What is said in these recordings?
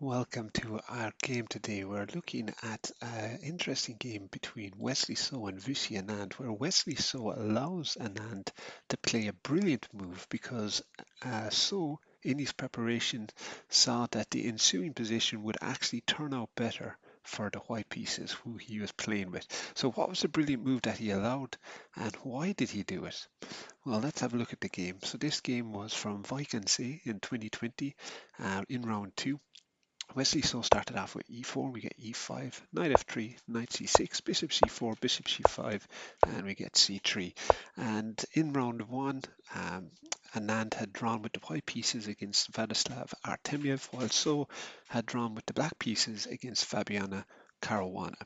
Welcome to our game today. We're looking at an interesting game between Wesley So and Vishy Anand, where Wesley So allows Anand to play a brilliant move because So, in his preparation, saw that the ensuing position would actually turn out better for the white pieces who he was playing with. So what was the brilliant move that he allowed and why did he do it? Well, let's have a look at the game. So this game was from Vacancy in 2020 in round 2. Wesley So started off with e4, we get e5, knight f3, knight c6, bishop c4, bishop c5, and we get c3. And in round 1, Anand had drawn with the white pieces against Vladislav Artemiev, while So had drawn with the black pieces against Fabiana Caruana.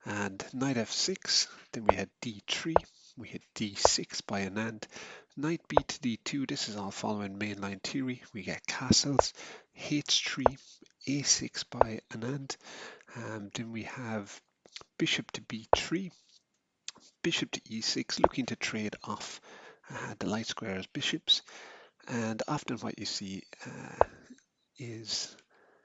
And knight f6, then we had d3, we had d6 by Anand, knight b to d2, this is all following mainline theory, we get castles, h3, a6 by Anand, then we have bishop to b3, bishop to e6, looking to trade off the light squares bishops, and often what you see is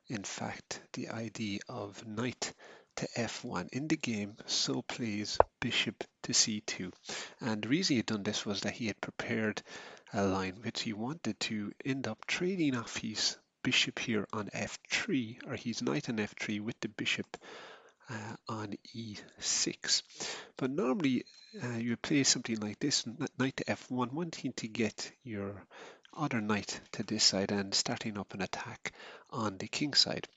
in fact the idea of knight to f1 in the game. So plays bishop to c2, and the reason he had done this was that he had prepared a line which he wanted to end up trading off his bishop here on f3, or his knight on f3 with the bishop on e6. But normally you would play something like this, knight to f1, wanting to get your other knight to this side and starting up an attack on the king side.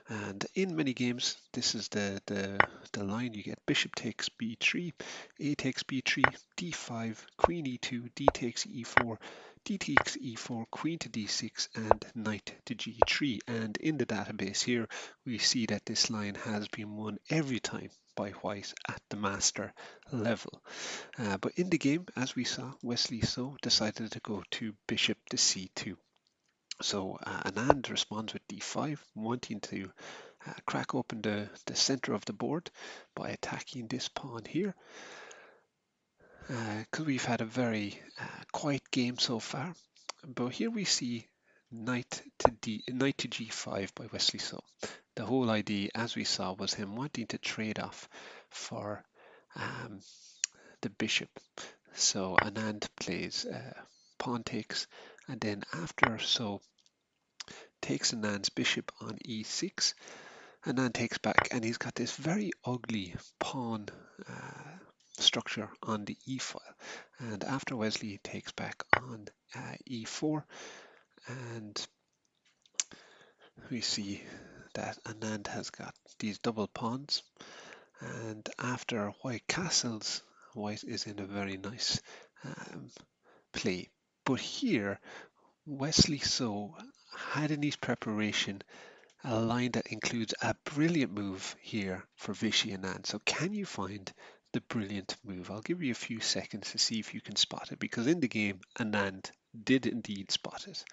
And in many games, this is the line you get: bishop takes b3, a takes b3, d5, queen e2, d takes e4, d takes e4, queen to d6, and knight to g3. And in the database here, we see that this line has been won every time by white at the master level. But in the game, as we saw, Wesley So decided to go to bishop to c2. So Anand responds with d5, wanting to crack open the center of the board by attacking this pawn here. Because we've had a very quiet game so far. But here we see knight to g5 by Wesley So. The whole idea, as we saw, was him wanting to trade off for the bishop. So Anand plays pawn takes, and then after So takes Anand's bishop on e6, Anand takes back, and he's got this very ugly pawn structure on the e file. And after Wesley takes back on e4, and we see that Anand has got these double pawns, and after white castles, white is in a very nice play. But here, Wesley So had in his preparation a line that includes a brilliant move here for Vishy Anand. So can you find the brilliant move? I'll give you a few seconds to see if you can spot it, because in the game Anand did indeed spot it.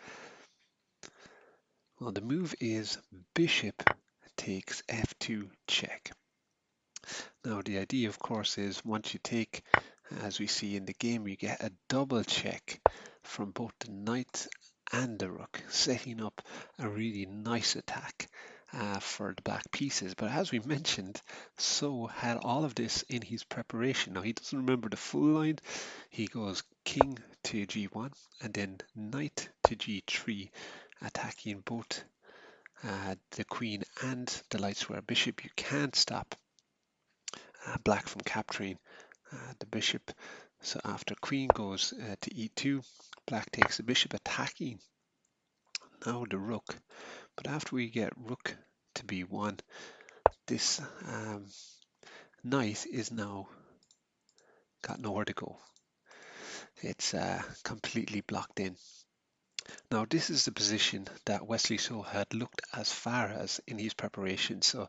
Well, the move is bishop takes f2 check. Now the idea, of course, is once you take, as we see in the game, you get a double check from both the knight and the rook, setting up a really nice attack for the black pieces. But as we mentioned, So had all of this in his preparation. Now he doesn't remember the full line. He goes king to g1 and then knight to g3, attacking both the queen and the light square bishop. You can't stop black from capturing the bishop. So after queen goes to e2, black takes the bishop, attacking now the rook. But after we get rook to b1, this knight is now got nowhere to go. It's completely blocked in. Now this is the position that Wesley So had looked as far as in his preparation. So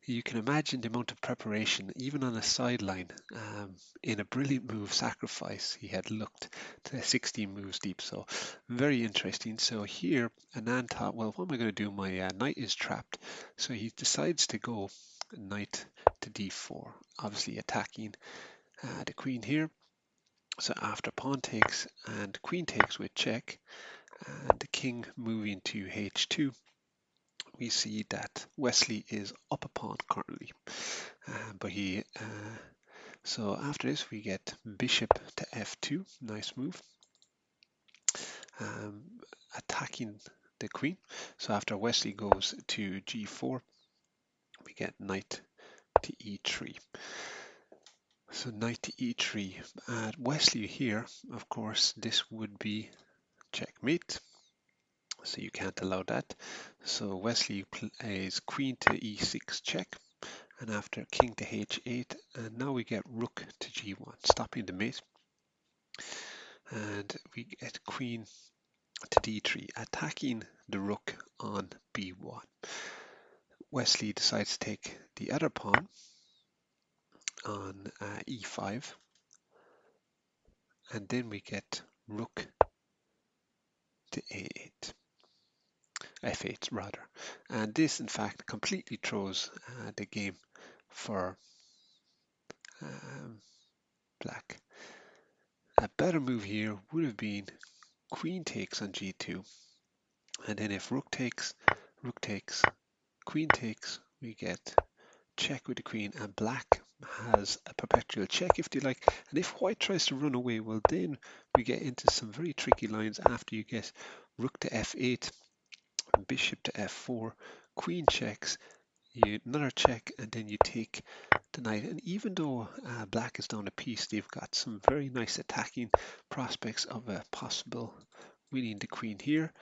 you can imagine the amount of preparation, even on a sideline, in a brilliant move sacrifice, he had looked to 16 moves deep. So very interesting. So here Anand thought, well, what am I going to do? My knight is trapped. So he decides to go knight to d4, obviously attacking the queen here. So after pawn takes and queen takes with check, and the king moving to h2, we see that Wesley is up a pawn currently. But so after this we get bishop to f2, nice move, um, attacking the queen. So after Wesley goes to g4, we get knight to e3. So knight to e3. Wesley here, of course, this would be checkmate. So you can't allow that. So Wesley plays queen to e6 check, and after king to h8, and now we get rook to g1, stopping the mate, and we get queen to d3, attacking the rook on b1. Wesley decides to take the other pawn on e5, and then we get rook to a8, f8 rather, and this in fact completely throws the game for um, black. A better move here would have been queen takes on g2, and then if rook takes, queen takes, we get check with the queen, and black has a perpetual check if they like. And if white tries to run away, well then we get into some very tricky lines after you get rook to f8, bishop to f4, queen checks, another check, and then you take the knight. And even though black is down a piece, they've got some very nice attacking prospects of a possible winning the queen here.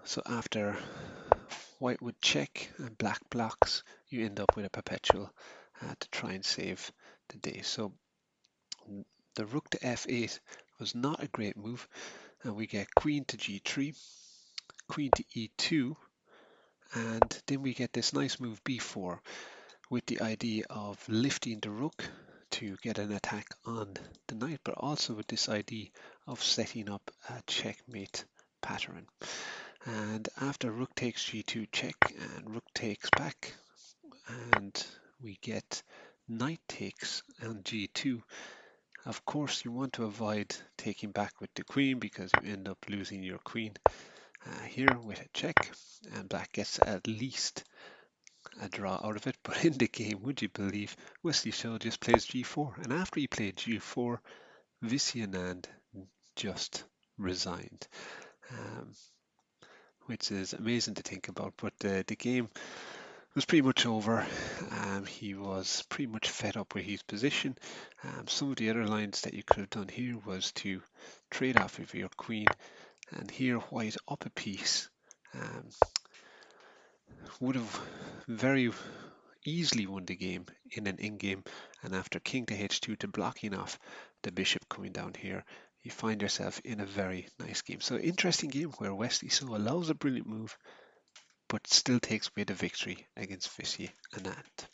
So after white would check and black blocks, you end up with a perpetual to try and save the day. So the rook to f8 was not a great move, and we get queen to g3, queen to e2, and then we get this nice move b4 with the idea of lifting the rook to get an attack on the knight, but also with this idea of setting up a checkmate pattern. And after rook takes g2 check and rook takes back, and we get knight takes on g2. Of course, you want to avoid taking back with the queen because you end up losing your queen here with a check, and black gets at least a draw out of it. But in the game, would you believe, Wesley Shaw just plays g4, and after he played g4, Vishy Anand just resigned, um, which is amazing to think about. But the game was pretty much over. He was pretty much fed up with his position. Some of the other lines that you could have done here was to trade off of your queen, and here white up a piece would have very easily won the game in an in-game, and after king to h2 to blocking off the bishop coming down here, you find yourself in a very nice game. So interesting game where Wesley so allows a brilliant move but still takes away the victory against Vishy Anand.